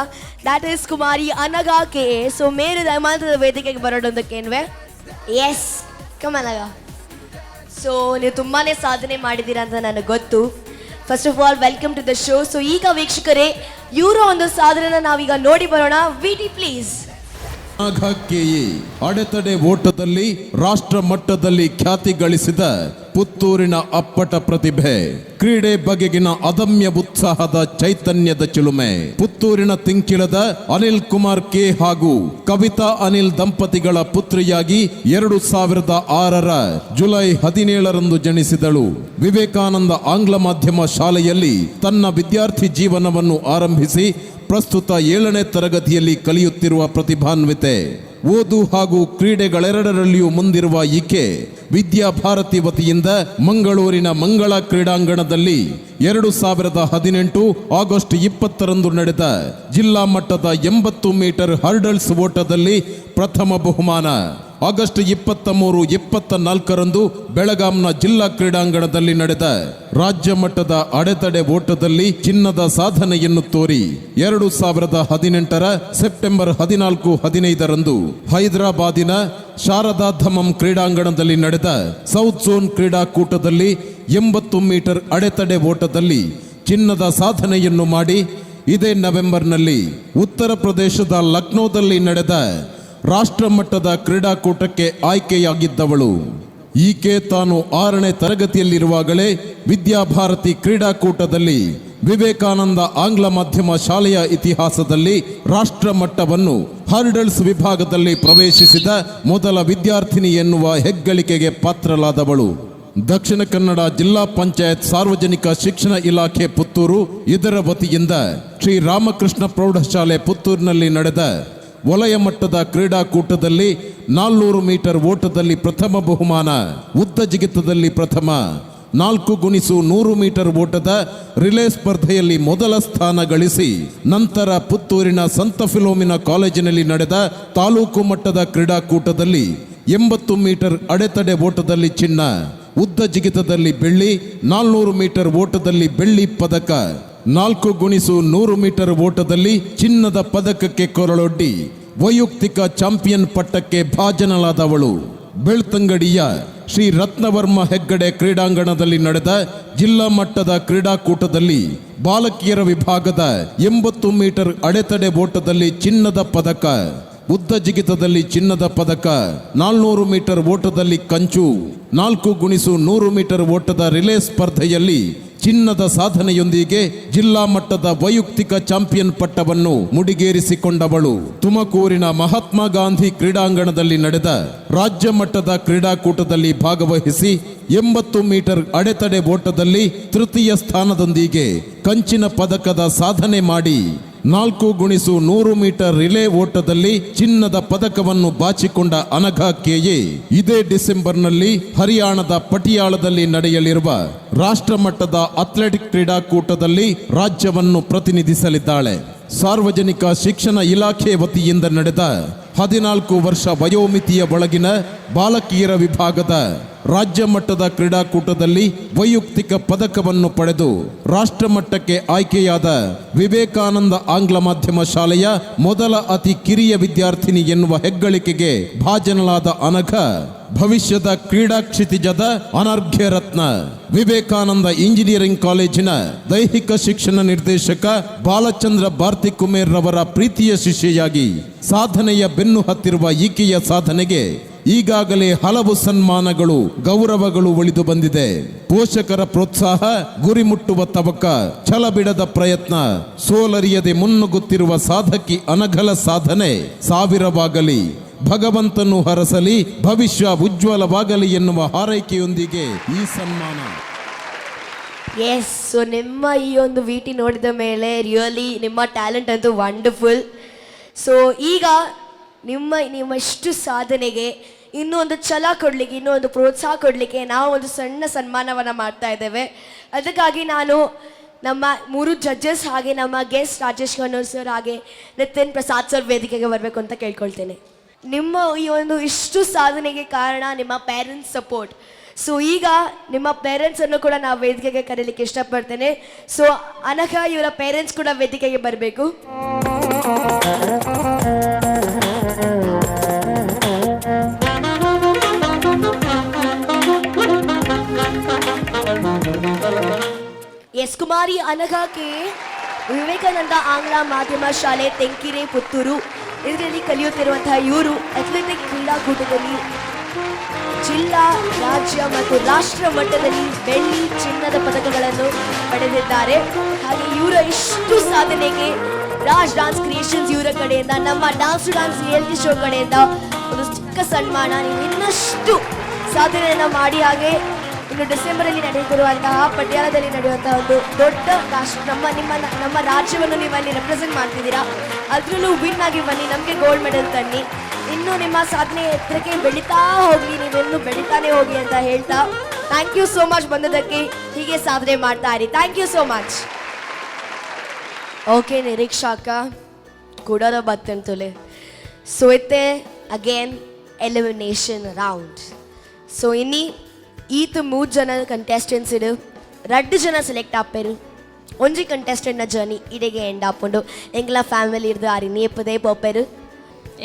That is ಕುಮಾರಿ ಅನಗ ಕೆ. ಸೊ ಮೇರು ದಯಮಾನದ ವೇದಿಕೆಗೆ ಬರೋದೊಂದಕ್ಕೇನ್ವೆ. Yes come Anagha. ಸೊ ನೀವು ತುಂಬಾ ಸಾಧನೆ ಮಾಡಿದ್ದೀರಾ ಅಂತ ನನಗೆ ಗೊತ್ತು. First of all welcome to the show. So ಈಗ ವೀಕ್ಷಕರೇ, ಇವರ ಒಂದು ಸಾಧನೆನ ನಾವೀಗ ನೋಡಿ ಬರೋಣ. VT please. ಅಡೆತಡೆ ಓಟದಲ್ಲಿ ರಾಷ್ಟ್ರ ಮಟ್ಟದಲ್ಲಿ ಖ್ಯಾತಿ ಗಳಿಸಿದ ಪುತ್ತೂರಿನ ಅಪ್ಪಟ ಪ್ರತಿಭೆ, ಕ್ರೀಡೆ ಬಗೆಗಿನ ಅದಮ್ಯ ಉತ್ಸಾಹದ ಚೈತನ್ಯದ ಚಿಲುಮೆ, ಪುತ್ತೂರಿನ ತಿಂಕಿಳದ ಅನಿಲ್ ಕುಮಾರ್ ಕೆ ಹಾಗೂ ಕವಿತಾ ಅನಿಲ್ ದಂಪತಿಗಳ ಪುತ್ರಿಯಾಗಿ 2006 ಜುಲೈ 17 ಜನಿಸಿದಳು. ವಿವೇಕಾನಂದ ಆಂಗ್ಲ ಮಾಧ್ಯಮ ಶಾಲೆಯಲ್ಲಿ ತನ್ನ ವಿದ್ಯಾರ್ಥಿ ಜೀವನವನ್ನು ಆರಂಭಿಸಿ ಪ್ರಸ್ತುತ 7ನೇ ತರಗತಿಯಲ್ಲಿ ಕಲಿಯುತ್ತಿರುವ ಪ್ರತಿಭಾನ್ವಿತೆ. ಓದು ಹಾಗೂ ಕ್ರೀಡೆಗಳೆರಡರಲ್ಲಿಯೂ ಮುಂದಿರುವ ಈಕೆ ವಿದ್ಯಾಭಾರತಿ ವತಿಯಿಂದ ಮಂಗಳೂರಿನ ಮಂಗಳ ಕ್ರೀಡಾಂಗಣದಲ್ಲಿ 2018 ಆಗಸ್ಟ್ 20 ನಡೆದ ಜಿಲ್ಲಾ ಮಟ್ಟದ 80 ಮೀಟರ್ ಹರ್ಡಲ್ಸ್ ಓಟದಲ್ಲಿ ಪ್ರಥಮ ಬಹುಮಾನ, ಆಗಸ್ಟ್ 23, 24 ಬೆಳಗಾಂನ ಜಿಲ್ಲಾ ಕ್ರೀಡಾಂಗಣದಲ್ಲಿ ನಡೆದ ರಾಜ್ಯ ಮಟ್ಟದ ಅಡೆತಡೆ ಓಟದಲ್ಲಿ ಚಿನ್ನದ ಸಾಧನೆಯನ್ನು ತೋರಿ 2018 ಸೆಪ್ಟೆಂಬರ್ 14, 15 ಹೈದರಾಬಾದಿನ ಶಾರದಾ ಧಮಂ ಕ್ರೀಡಾಂಗಣದಲ್ಲಿ ನಡೆದ ಸೌತ್ ಝೋನ್ ಕ್ರೀಡಾಕೂಟದಲ್ಲಿ 80 ಮೀಟರ್ ಅಡೆತಡೆ ಓಟದಲ್ಲಿ ಚಿನ್ನದ ಸಾಧನೆಯನ್ನು ಮಾಡಿ ಇದೇ ನವೆಂಬರ್ನಲ್ಲಿ ಉತ್ತರ ಪ್ರದೇಶದ ಲಕ್ನೋದಲ್ಲಿ ನಡೆದ ರಾಷ್ಟ್ರ ಮಟ್ಟದ ಕ್ರೀಡಾಕೂಟಕ್ಕೆ ಆಯ್ಕೆಯಾಗಿದ್ದವಳು. ಈಕೆ ತಾನು 6ನೇ ತರಗತಿಯಲ್ಲಿರುವಾಗಲೇ ವಿದ್ಯಾಭಾರತಿ ಕ್ರೀಡಾಕೂಟದಲ್ಲಿ ವಿವೇಕಾನಂದ ಆಂಗ್ಲ ಮಾಧ್ಯಮ ಶಾಲೆಯ ಇತಿಹಾಸದಲ್ಲಿ ರಾಷ್ಟ್ರ ಮಟ್ಟವನ್ನು ಹರ್ಡಲ್ಸ್ ವಿಭಾಗದಲ್ಲಿ ಪ್ರವೇಶಿಸಿದ ಮೊದಲ ವಿದ್ಯಾರ್ಥಿನಿ ಎನ್ನುವ ಹೆಗ್ಗಳಿಕೆಗೆ ಪಾತ್ರಳಾದವಳು. ದಕ್ಷಿಣ ಕನ್ನಡ ಜಿಲ್ಲಾ ಪಂಚಾಯತ್ ಸಾರ್ವಜನಿಕ ಶಿಕ್ಷಣ ಇಲಾಖೆ ಪುತ್ತೂರು ಇದರ ವತಿಯಿಂದ ಶ್ರೀ ರಾಮಕೃಷ್ಣ ಪ್ರೌಢಶಾಲೆ ಪುತ್ತೂರಿನಲ್ಲಿ ನಡೆದ ವಲಯ ಮಟ್ಟದ ಕ್ರೀಡಾಕೂಟದಲ್ಲಿ 400 ಮೀಟರ್ ಓಟದಲ್ಲಿ ಪ್ರಥಮ ಬಹುಮಾನ, ಉದ್ದ ಜಿಗಿತದಲ್ಲಿ ಪ್ರಥಮ, 4x100 ಮೀಟರ್ ಓಟದ ರಿಲೇ ಸ್ಪರ್ಧೆಯಲ್ಲಿ ಮೊದಲ ಸ್ಥಾನ ಗಳಿಸಿ ನಂತರ ಪುತ್ತೂರಿನ ಸಂತ ಫಿಲೋಮಿನಾ ಕಾಲೇಜಿನಲ್ಲಿ ನಡೆದ ತಾಲೂಕು ಮಟ್ಟದ ಕ್ರೀಡಾಕೂಟದಲ್ಲಿ 80 ಮೀಟರ್ ಅಡೆತಡೆ ಓಟದಲ್ಲಿ ಚಿನ್ನ, ಉದ್ದ ಜಿಗಿತದಲ್ಲಿ ಬೆಳ್ಳಿ, 400 ಮೀಟರ್ ಓಟದಲ್ಲಿ ಬೆಳ್ಳಿ ಪದಕ, 4x100 ಮೀಟರ್ ಓಟದಲ್ಲಿ ಚಿನ್ನದ ಪದಕಕ್ಕೆ ಕೊರಳೊಡ್ಡಿ ವೈಯಕ್ತಿಕ ಚಾಂಪಿಯನ್ ಪಟ್ಟಕ್ಕೆ ಭಾಜನಳಾದವಳು. ಬೆಳ್ತಂಗಡಿಯ ಶ್ರೀ ರತ್ನವರ್ಮ ಹೆಗ್ಗಡೆ ಕ್ರೀಡಾಂಗಣದಲ್ಲಿ ನಡೆದ ಜಿಲ್ಲಾ ಮಟ್ಟದ ಕ್ರೀಡಾಕೂಟದಲ್ಲಿ ಬಾಲಕಿಯರ ವಿಭಾಗದ 80 ಮೀಟರ್ ಅಡೆತಡೆ ಓಟದಲ್ಲಿ ಚಿನ್ನದ ಪದಕ, ಉದ್ದ ಜಿಗಿತದಲ್ಲಿ ಚಿನ್ನದ ಪದಕ, 400 ಮೀಟರ್ ಓಟದಲ್ಲಿ ಕಂಚು, 4x100 ಮೀಟರ್ ಓಟದ ರಿಲೇ ಸ್ಪರ್ಧೆಯಲ್ಲಿ ಚಿನ್ನದ ಸಾಧನೆಯೊಂದಿಗೆ ಜಿಲ್ಲಾ ಮಟ್ಟದ ವೈಯಕ್ತಿಕ ಚಾಂಪಿಯನ್ ಪಟ್ಟವನ್ನು ಮುಡಿಗೇರಿಸಿಕೊಂಡವಳು. ತುಮಕೂರಿನ ಮಹಾತ್ಮ ಗಾಂಧಿ ಕ್ರೀಡಾಂಗಣದಲ್ಲಿ ನಡೆದ ರಾಜ್ಯ ಮಟ್ಟದ ಕ್ರೀಡಾಕೂಟದಲ್ಲಿ ಭಾಗವಹಿಸಿ 80 ಮೀಟರ್ ಅಡೆತಡೆ ಓಟದಲ್ಲಿ ತೃತೀಯ ಸ್ಥಾನದೊಂದಿಗೆ ಕಂಚಿನ ಪದಕದ ಸಾಧನೆ ಮಾಡಿ 4x100 ಮೀಟರ್ ರಿಲೇ ಓಟದಲ್ಲಿ ಚಿನ್ನದ ಪದಕವನ್ನು ಬಾಚಿಕೊಂಡ ಅನಘಾ ಕೆಎ ಇದೇ ಡಿಸೆಂಬರ್ನಲ್ಲಿ ಹರಿಯಾಣದ ಪಟಿಯಾಳದಲ್ಲಿ ನಡೆಯಲಿರುವ ರಾಷ್ಟ್ರ ಮಟ್ಟದ ಅಥ್ಲೆಟಿಕ್ ಕ್ರೀಡಾಕೂಟದಲ್ಲಿ ರಾಜ್ಯವನ್ನು ಪ್ರತಿನಿಧಿಸಲಿದ್ದಾಳೆ. ಸಾರ್ವಜನಿಕ ಶಿಕ್ಷಣ ಇಲಾಖೆ ವತಿಯಿಂದ ನಡೆದ 14 ವರ್ಷ ವಯೋಮಿತಿಯ ಒಳಗಿನ ಬಾಲಕಿಯರ ವಿಭಾಗದ ರಾಜ್ಯ ಮಟ್ಟದ ಕ್ರೀಡಾಕೂಟದಲ್ಲಿ ವೈಯಕ್ತಿಕ ಪದಕವನ್ನು ಪಡೆದು ರಾಷ್ಟ್ರ ಮಟ್ಟಕ್ಕೆ ಆಯ್ಕೆಯಾದ ವಿವೇಕಾನಂದ ಆಂಗ್ಲ ಮಾಧ್ಯಮ ಶಾಲೆಯ ಮೊದಲ ಅತಿ ಕಿರಿಯ ವಿದ್ಯಾರ್ಥಿನಿ ಎನ್ನುವ ಹೆಗ್ಗಳಿಕೆಗೆ ಭಾಜನಲಾದ ಅನಘಾ ಭವಿಷ್ಯದ ಕ್ರೀಡಾ ಕ್ಷಿತಿಜದ ಅನರ್ಘ್ಯ ರತ್ನ. ವಿವೇಕಾನಂದ ಇಂಜಿನಿಯರಿಂಗ್ ಕಾಲೇಜಿನ ದೈಹಿಕ ಶಿಕ್ಷಣ ನಿರ್ದೇಶಕ ಬಾಲಚಂದ್ರ ಭಾರತಿ ಕುಮೇರ್ ರವರ ಪ್ರೀತಿಯ ಶಿಷ್ಯೆಯಾಗಿ ಸಾಧನೆಯ ಬೆನ್ನು ಹತ್ತಿರುವ ಈಕೆಯ ಸಾಧನೆಗೆ ಈಗಾಗಲೇ ಹಲವು ಸನ್ಮಾನಗಳು ಗೌರವಗಳು ಒಳಿದು ಬಂದಿದೆ. ಪೋಷಕರ ಪ್ರೋತ್ಸಾಹ, ಗುರಿ ಮುಟ್ಟುವ ತವಕ, ಛಲ ಬಿಡದ ಪ್ರಯತ್ನ, ಸೋಲರಿಯದೆ ಮುನ್ನುಗ್ಗುತ್ತಿರುವ ಸಾಧಕಿ ಅನಘಲ ಸಾಧನೆ ಸಾವಿರವಾಗಲಿ, ಭಗವಂತನು ಹರಸಲಿ, ಭವಿಷ್ಯ ಉಜ್ವಲವಾಗಲಿ ಎನ್ನುವ ಹಾರೈಕೆಯೊಂದಿಗೆ ಈ ಸನ್ಮಾನ. ಎಸ್, ಸೊ ನಿಮ್ಮ ಈ ಒಂದು ವಿಟಿ ನೋಡಿದ ಮೇಲೆ ರಿಯಲಿ ನಿಮ್ಮ ಟ್ಯಾಲೆಂಟ್ ಅಂತೂ ವಂಡರ್ಫುಲ್. ಸೊ ಈಗ ನಿಮ್ಮ ಇಷ್ಟು ಸಾಧನೆಗೆ ಇನ್ನೂ ಒಂದು ಛಲ ಕೊಡಲಿಕ್ಕೆ, ಇನ್ನೂ ಒಂದು ಪ್ರೋತ್ಸಾಹ ಕೊಡಲಿಕ್ಕೆ ನಾವು ಒಂದು ಸಣ್ಣ ಸನ್ಮಾನವನ್ನು ಮಾಡ್ತಾ ಇದ್ದೇವೆ. ಅದಕ್ಕಾಗಿ ನಾನು ನಮ್ಮ 3 ಜಡ್ಜಸ್ ಹಾಗೆ ನಮ್ಮ ಗೆಸ್ಟ್ ರಾಜೇಶ್ ಖನ್ನೂರ್ ಸರ್ ಹಾಗೆ ನಿತಿನ್ ಪ್ರಸಾದ್ ಸರ್ ವೇದಿಕೆಗೆ ಬರಬೇಕು ಅಂತ ಕೇಳ್ಕೊಳ್ತೇನೆ. ನಿಮ್ಮ ಈ ಒಂದು ಇಷ್ಟು ಸಾಧನೆಗೆ ಕಾರಣ ನಿಮ್ಮ ಪೇರೆಂಟ್ಸ್ ಸಪೋರ್ಟ್. ಸೊ ಈಗ ನಿಮ್ಮ ಪೇರೆಂಟ್ಸನ್ನು ಕೂಡ ನಾವು ವೇದಿಕೆಗೆ ಕರೀಲಿಕ್ಕೆ ಇಷ್ಟಪಡ್ತೇನೆ. ಸೊ ಅನಘಾ ಇವರ ಪೇರೆಂಟ್ಸ್ ಕೂಡ ವೇದಿಕೆಗೆ ಬರಬೇಕು. ಎಸ್, ಕುಮಾರಿ ಅನಘಾ ಕೆ ವಿವೇಕಾನಂದ ಆಂಗ್ಲ ಮಾಧ್ಯಮ ಶಾಲೆ ತೆಂಕಿರೆ ಪುತ್ತೂರು ಇದರಲ್ಲಿ ಕಲಿಯುತ್ತಿರುವಂತಹ ಇವರು ಅಥ್ಲೆಟಿಕ್ ಕ್ರೀಡಾಕೂಟದಲ್ಲಿ ಜಿಲ್ಲಾ, ರಾಜ್ಯ ಮತ್ತು ರಾಷ್ಟ್ರ ಮಟ್ಟದಲ್ಲಿ ಬೆಳ್ಳಿ, ಚಿನ್ನದ ಪದಕಗಳನ್ನು ಪಡೆದಿದ್ದಾರೆ. ಹಾಗೆ ಇವರ ಇಷ್ಟು ಸಾಧನೆಗೆ ರಾಜ್ ಡಾನ್ಸ್ ಕ್ರಿಯೇಷನ್ಸ್ ಇವರ ಕಡೆಯಿಂದ, ನಮ್ಮ dance to dance reality show ಕಡೆಯಿಂದ ಒಂದು ಚಿಕ್ಕ ಸನ್ಮಾನ. ನೀವು ಇನ್ನಷ್ಟು ಸಾಧನೆಯನ್ನು ಮಾಡಿ ಹಾಗೆ ಇನ್ನು ಡಿಸೆಂಬರಲ್ಲಿ ನಡೆಯುತ್ತಿರುವಂತಹ ಪಟಿಯಾಲದಲ್ಲಿ ನಡೆಯುವಂತಹ ಒಂದು ದೊಡ್ಡ ನಮ್ಮ ರಾಜ್ಯವನ್ನು ನೀವು ಅಲ್ಲಿ ರೆಪ್ರೆಸೆಂಟ್ ಮಾಡ್ತಿದ್ದೀರಾ. ಅದರಲ್ಲೂ ವಿನ್ ಆಗಿ ಬನ್ನಿ, ನಮಗೆ ಗೋಲ್ಡ್ ಮೆಡಲ್ ತನ್ನಿ. ಇನ್ನೂ ನಿಮ್ಮ ಸಾಧನೆ ಎತ್ತರಕ್ಕೆ ಬೆಳೀತಾ ಹೋಗಿ, ನೀವಿನ್ನೂ ಬೆಳೀತಾನೆ ಹೋಗಿ ಅಂತ ಹೇಳ್ತಾ ಥ್ಯಾಂಕ್ ಯು ಸೋ ಮಚ್ ಬಂದದಕ್ಕೆ. ಹೀಗೆ ಸಾಧನೆ ಮಾಡ್ತಾ ಇರಿ. Thank you so much. Okay ನಿರೀಕ್ಷಾಕ ಕೂಡೋದ ಬತ್ತಂತುಲೆ. ಸೊ ಇತ್ತೆ ಅಗೇನ್ ಎಲಿಮಿನೇಷನ್ ರೌಂಡ್. ಸೊ ಇನ್ನಿ ಈತ 3 ಜನ ಕಂಟೆಸ್ಟೆಂಟ್ಸ್ ಇಡು 2 ಜನ ಸೆಲೆಕ್ಟ್ ಆಪೇರು. ಒಂಜಿ ಕಂಟೆಸ್ಟೆಂಟ್ನ ಜರ್ನಿ ಇಡೆಗೆ ಎಂಡ್ ಆಪುಂಡು ಎಂಗ್ಲ ಫ್ಯಾಮಿಲಿ ಇರ್ದು ಆರಿ ನೇಪದೇ ಪೋಪೇರು.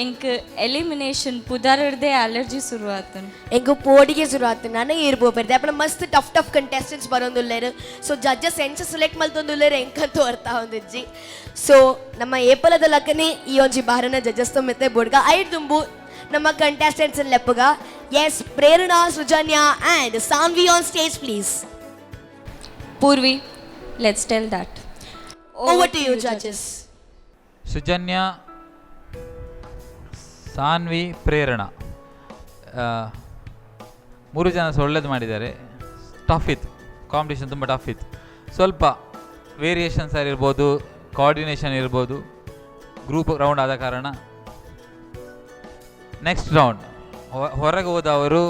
ಎಂಕ್ ಎಲಿಮಿನೇಷನ್ ಪುದಾರದೇ ಅಲರ್ಜಿ ಶುರು ಆತನು, ಎಂಕು ಪೋಡಿಗೆ ಶುರು ಆತನು. ನನಗೆ ಇರ್ಬೋಪೇರ್ದೆ ಅಪ್ಪನ ಮಸ್ತ್ ಟಫ್ ಕಂಟೆಸ್ಟೆಂಟ್ಸ್ ಬರೋಂದುಲ್ಲೇರು. ಸೊ ಜಡ್ಜಸ್ ಎಂಚ ಸೆಲೆಕ್ಟ್ ಮಲ್ತೊಂದುಲ್ಲೇರು ಎಂಕಂತೂ ಅರ್ಥ ಹೊಂದಿಜ್ಜಿ. ಸೊ ನಮ್ಮ ಏಪಲದ ಲಕ್ಕನೆ ಈ ಒಂಜಿ ಬಾರನ ಜಡ್ಜಸ್ ಮೆತ್ತೆ ಬೋಡ್ಗ ಐದು ತುಂಬು ನಮ್ಮ ಕಂಟೆಸ್ಟೆಂಟ್ಸ್ ಲೆಪ್ಪಗ. Yes, Prerana, Srujanya and Sanvi on stage please. Poorvi, let's tell that. Over to you judges. Sujanya, Sanvi, Prerana 3 ಜನ ಒಳ್ಳೇದು ಮಾಡಿದ್ದಾರೆ. ಟಫ್ ಇತ್ತು, ಕಾಂಪಿಟೇಷನ್ ತುಂಬ ಟಫ್ ಇತ್ತು. ಸ್ವಲ್ಪ ವೇರಿಯೇಷನ್ಸ್ ಇರ್ಬೋದು, ಕೋಆರ್ಡಿನೇಷನ್ ಇರ್ಬೋದು, ಗ್ರೂಪ್ ರೌಂಡ್ ಆದ ಕಾರಣ ನೆಕ್ಸ್ಟ್ ರೌಂಡ್ ಹೊರಗೆ ಹೋದವರು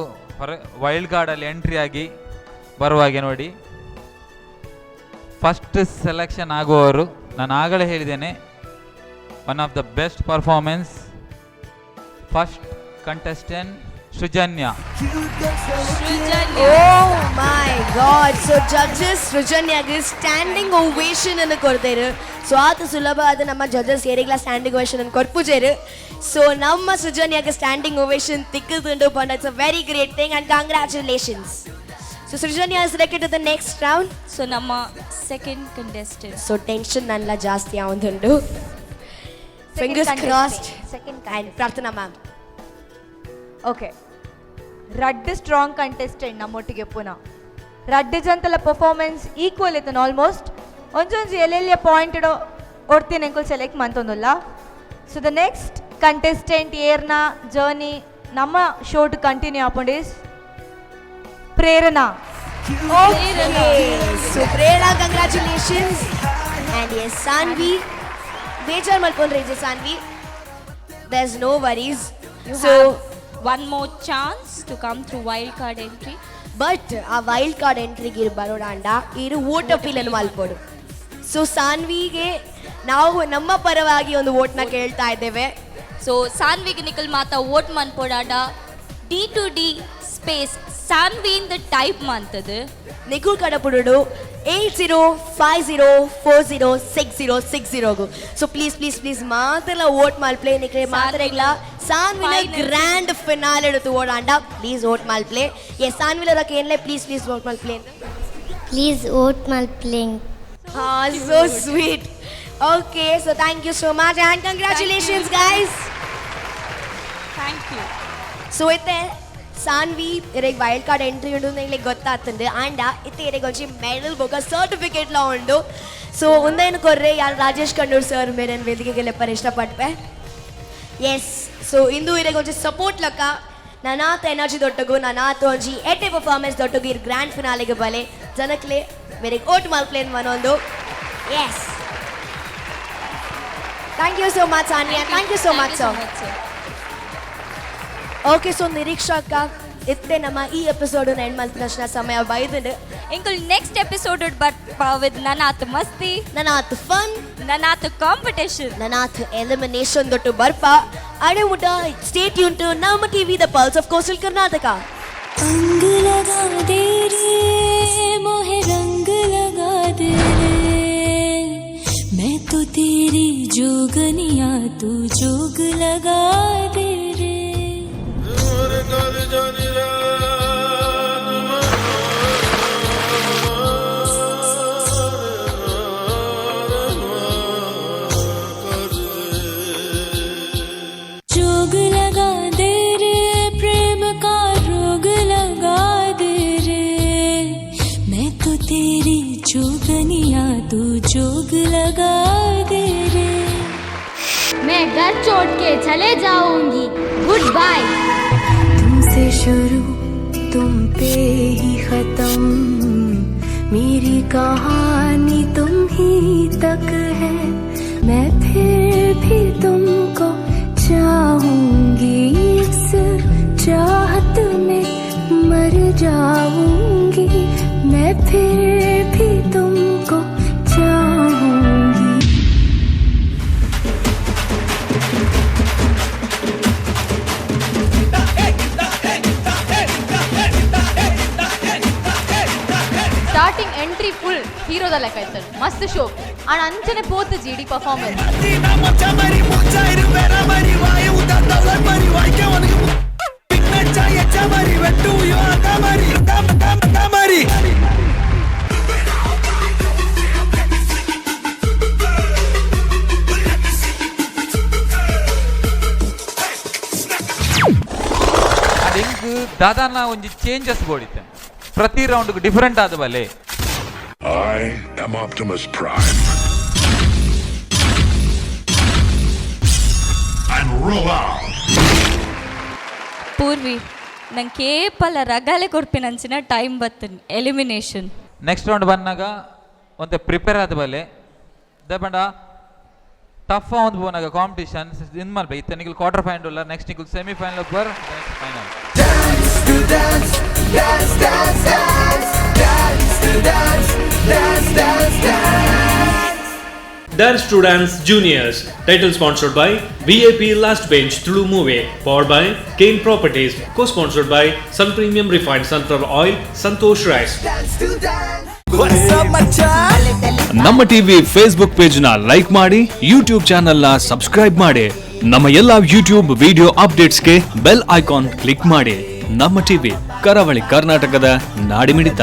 ವೈಲ್ಡ್ ಕಾರ್ಡಲ್ಲಿ ಎಂಟ್ರಿ ಆಗಿ ಬರುವಾಗೆ ನೋಡಿ. ಫಸ್ಟ್ ಸೆಲೆಕ್ಷನ್ ಆಗುವವರು ನಾನು ಆಗಲೇ ಹೇಳಿದ್ದೇನೆ, one of the best performance. First contestant Srujanya. Oh my god. So judges ಸೃಜನ್ಯಗೆ ಸ್ಟ್ಯಾಂಡಿಂಗ್ ಓವೇಷನ್ ಅನ್ನು ಕೊಡ್ತಾರೆ. ಸೊ ಆತ ಸುಲಭ ಆದ ನಮ್ಮ ಜಡ್ಜಸ್ ಏರಿಗ್ಲ ಸ್ಟ್ಯಾಂಡಿಂಗ್ ಓವೇಷನ್ ಅನ್ನು ಕೊಡ್ಪುಜೇರು. ಸೊ ನಮ್ಮ ಸೃಜನ್ಯಗೆ ಸ್ಟ್ಯಾಂಡಿಂಗ್ ಓವೇಷನ್ ತಿಕ್ಕುದುಂಡು ಬಂದ. It's a very great thing and congratulations. So Srujanya is selected to the next round. So ನಮ್ಮ ಸೆಕೆಂಡ್ ಕಂಟೆಸ್ಟೆಂಟ್. ಸೊ ಟೆನ್ಷನ್ ನಲ್ಲ ಜಾಸ್ತಿ ಆವಂದುಂಡು. Fingers crossed. Second and Prarthana ma'am. Okay, ರಡ್ಡ್ strong contestant ನಮ್ಮೊಟ್ಟಿಗೆ ಪುನಃ ರಡ್ಡ್ ಜಂತಲ ಪರ್ಫಾರ್ಮೆನ್ಸ್ ಈಕ್ವಲ್ ಇತ್ತು ಆಲ್ಮೋಸ್ಟ್. ಒಂಜೊಂಜಿ ಎಲ್ಲೆಲ್ಲಿಯ ಪಾಯಿಂಟ್ ಇಡೋ ಒಡ್ತೀನಿ ಎಂಕುಲ್ ಸೆಲೆಕ್ಟ್ ಮಂತೊಂದುಲ್ಲ. ಸೊ ದ ನೆಕ್ಸ್ಟ್ ಕಂಟೆಸ್ಟೆಂಟ್ ಏರ್ನ ಜರ್ನಿ ನಮ್ಮ ಶೋ ಟು ಕಂಟಿನ್ಯೂ ಆಪುಂಡ್ is Prerana. So Prerna, congratulations. And yes, Sanvi, ಬೇಜಾರ್ ಮಾಡ್ಕೊಂಡ್ರೆ ಇದೆ Saanvi. There's no worries. So one more chance to come through wild card entry. But ಆ ವೈಲ್ಡ್ ಕಾರ್ಡ್ ಎಂಟ್ರಿಗೆ ಬರೋಣ ಇರು vote ಅಪೀಲನ್ನು ಮಲ್ಪೋಡು. So ಸಾನ್ವಿಗೆ ನಾವು ನಮ್ಮ ಪರವಾಗಿ ಒಂದು ವೋಟ್ನ ಕೇಳ್ತಾ ಇದ್ದೇವೆ. ಸೊ ಸಾನ್ವಿಗೆ ನಿಖಲ್ ಮಾತಾ ವೋಟ್ ಮನ್ಪೋಡಾಡ D2D space Sanvi in the type ಮಂತದು ನಿಖುಲ್ ಕಡಪುಡು 8050406060 ಸೊ ಪ್ಲೀಸ್ ಮಾತೆಲ್ಲ ವೋಟ್ ಮಲ್ಪ್ಲೆ ನಿಖಲೆ ಮಾತ್ರೆಗ್ಲ ಸಾನ್ವಿನ ಗ್ರ್ಯಾಂಡ್ ಫಿನಾಲೆ ಎಡುತ್ತು ಓಡಾಂಡ ಪ್ಲೀಸ್ ವೋಟ್ ಮಲ್ಪ್ಲೆ. ಎಸ್ ಸಾನ್ವಿಲ ಅದಕ್ಕೆ ಏನ್ಲೆ ಪ್ಲೀಸ್ ವೋಟ್ ಮಲ್ಪ್ಲೆ. ಪ್ಲೀಸ್ ವೋಟ್ ಮಲ್ಪ್ಲೆ. So sweet. Okay, so thank you so much and congratulations guys. Thank you. So itte Saanvi ಇರೆಗ್ ವೈಲ್ಡ್ ಕಾರ್ಡ್ ಎಂಟ್ರಿ ಉಂಡು ನಿಂಗೆ ಗೊತ್ತಾಗ್ತದೆ ಆ್ಯಂಡ್ ಇತ್ತೆ ಇರೆಗ್ ಒಂಚಿ ಮೆಡಲ್ ಬೊಕ ಸರ್ಟಿಫಿಕೇಟ್ಲ ಉಂಡು. ಸೊ ಒಂದೇನು ಕೊರ್ರೆ ಯಾರು ರಾಜೇಶ್ ಕಣ್ಣೂರ್ ಸರ್ ಮೇರೇನು ವೇದಿಕೆಗೆ ಲೆಪ್ಪರ್ ಇಷ್ಟಪಟ್ಪೆ. ಎಸ್ ಸೊ ಇಂದು ಇರೆಗ್ ಒಂಚಿ ಸಪೋರ್ಟ್ ಲಕ್ಕ ನನಾತ ಎನರ್ಜಿ ದೊಟ್ಟಗು ನನಾತ ಒಂಜಿ ಎಟೆ ಪರ್ಫಾರ್ಮೆನ್ಸ್ ದೊಟ್ಟಗು ಇರ್ ಗ್ರ್ಯಾಂಡ್ ಫಿನಾಲೆಗೆ ಬಲೆ ಜನಕ್ಲೆ ಮೇರೆಗ್ ಓಟ್ ಮಲ್ಪ್ಲೇನ್ ಮನೊಂದು. Yes thank you so much Sanvi and thank you so much sir. Okay so ನಿರೀಕ್ಷಕ ಇತ್ತೆ ನಮ್ಮ ಈ ಎಪಿಸೋಡ್ ಎಂಡ್ ಮಲ್ಪನಷ್ಟ ಸಮಯ ಬೈದುಂಡು ಎಂಕುಲ್ ನೆಕ್ಸ್ಟ್ ಎಪಿಸೋಡ್ ಬರ್ಪ ವಿತ್ ನನಾತ್ ಮಸ್ತಿ ನನಾತ್ ಫನ್ ನನಾತ್ ಕಾಂಪಿಟೇಷನ್ ನನಾತ್ ಎಲಿಮಿನೇಷನ್ ದೊಟ್ಟು ಬರ್ಪ ಅಡೆ ಮುಟ ಸ್ಟೇ ಟ್ಯೂನ್ ಟು ನಮ್ಮ TV the pulse of coastal Karnataka. रंग लगा दे रे मोहे रंग लगा दे रे मैं तो तेरी जोगनिया तू जोग लगा दे रे. जोग लगा दे रे प्रेम का रोग लगा दे रे मैं तो तेरी जोगनिया तू जोग लगा दे रे. मैं घर छोड़ के चले जाऊंगी. Goodbye. तुमसे शुरू तुम पे ही खत्म मेरी कहानी तुम ही तक है मैं फिर भी तुमको चाहूंगी इस चाहत में मर जाऊंगी मैं फिर भी तुमको चाहूंगी. ಸ್ಟಾರ್ಟಿಂಗ್ ಎಂಟ್ರಿ ಫುಲ್ ಹೀರೋದ ಲೆಕ್ಕ ಇರ್ತದೆ ಮಸ್ತ್ ಶೋ ಆ್ಯಂಡ್ ಅಂಚನೆ ಪೋತು ಜಿ ಡಿ ಪರ್ಫಾರ್ಮೆನ್ಸ್. ಅದೆಂಗ್ ದಾದಾನ ಒಂಜಿ ಚೇಂಜಸ್ ಬೋಡಿತ್ತೆ ಪ್ರತಿ ರೌಂಡ್ಗೂ ಡಿಫರೆಂಟ್ ಆದ ಬಲೆ. I am Optimus Prime. And roll out. Purvi ನಂಗೆ ಕೇಪಲ ರಗಾಲೆ ಕೊಡ್ಪಿನಂಚಿನ ಟೈಮ್ ಬರ್ತೇನೆ ಎಲಿಮಿನೇಷನ್. ನೆಕ್ಸ್ಟ್ ರೌಂಡ್ ಬಂದಾಗ ಒಂತೆ ಪ್ರಿಪೇರ್ ಆದ ಬಲೆ ದಪಂಡ ಟಫ್ ಒಂದು ಬೋನಾಗ ಕಾಂಪಿಟೇಷನ್ ಇನ್ ಮಾಡ್ಬೇಕು ಇತ್ತ ನಿಗಲ್ ಕ್ವಾರ್ಟರ್ ಫೈನಲ್ ನೆಕ್ಸ್ಟ್ ನಿಗಲ್ ಸೆಮಿಫೈನಲ್ ಬರ್ next final. Dance to dance, dance, dance, dance, dance to dance, dance, dance, dance. Dance to Dance Juniors, title sponsored by VIP Last Bench Tulu Movie, powered by Kane Properties, co-sponsored by Sun Premium Refined Sunflower Oil, Santosh Rice. ನಮ್ಮ TV Facebook page ನ like ಮಾಡಿ, YouTube channel ನ subscribe ಮಾಡಿ, ನಮ್ಮ ಎಲ್ಲಾ YouTube video ಅಪ್ಡೇಟ್ಸ್ಗೆ bell icon click ಮಾಡಿ. ನಮ್ಮ ಟಿವಿ ಕರಾವಳಿ ಕರ್ನಾಟಕದ ನಾಡಿಮಿಡಿತ.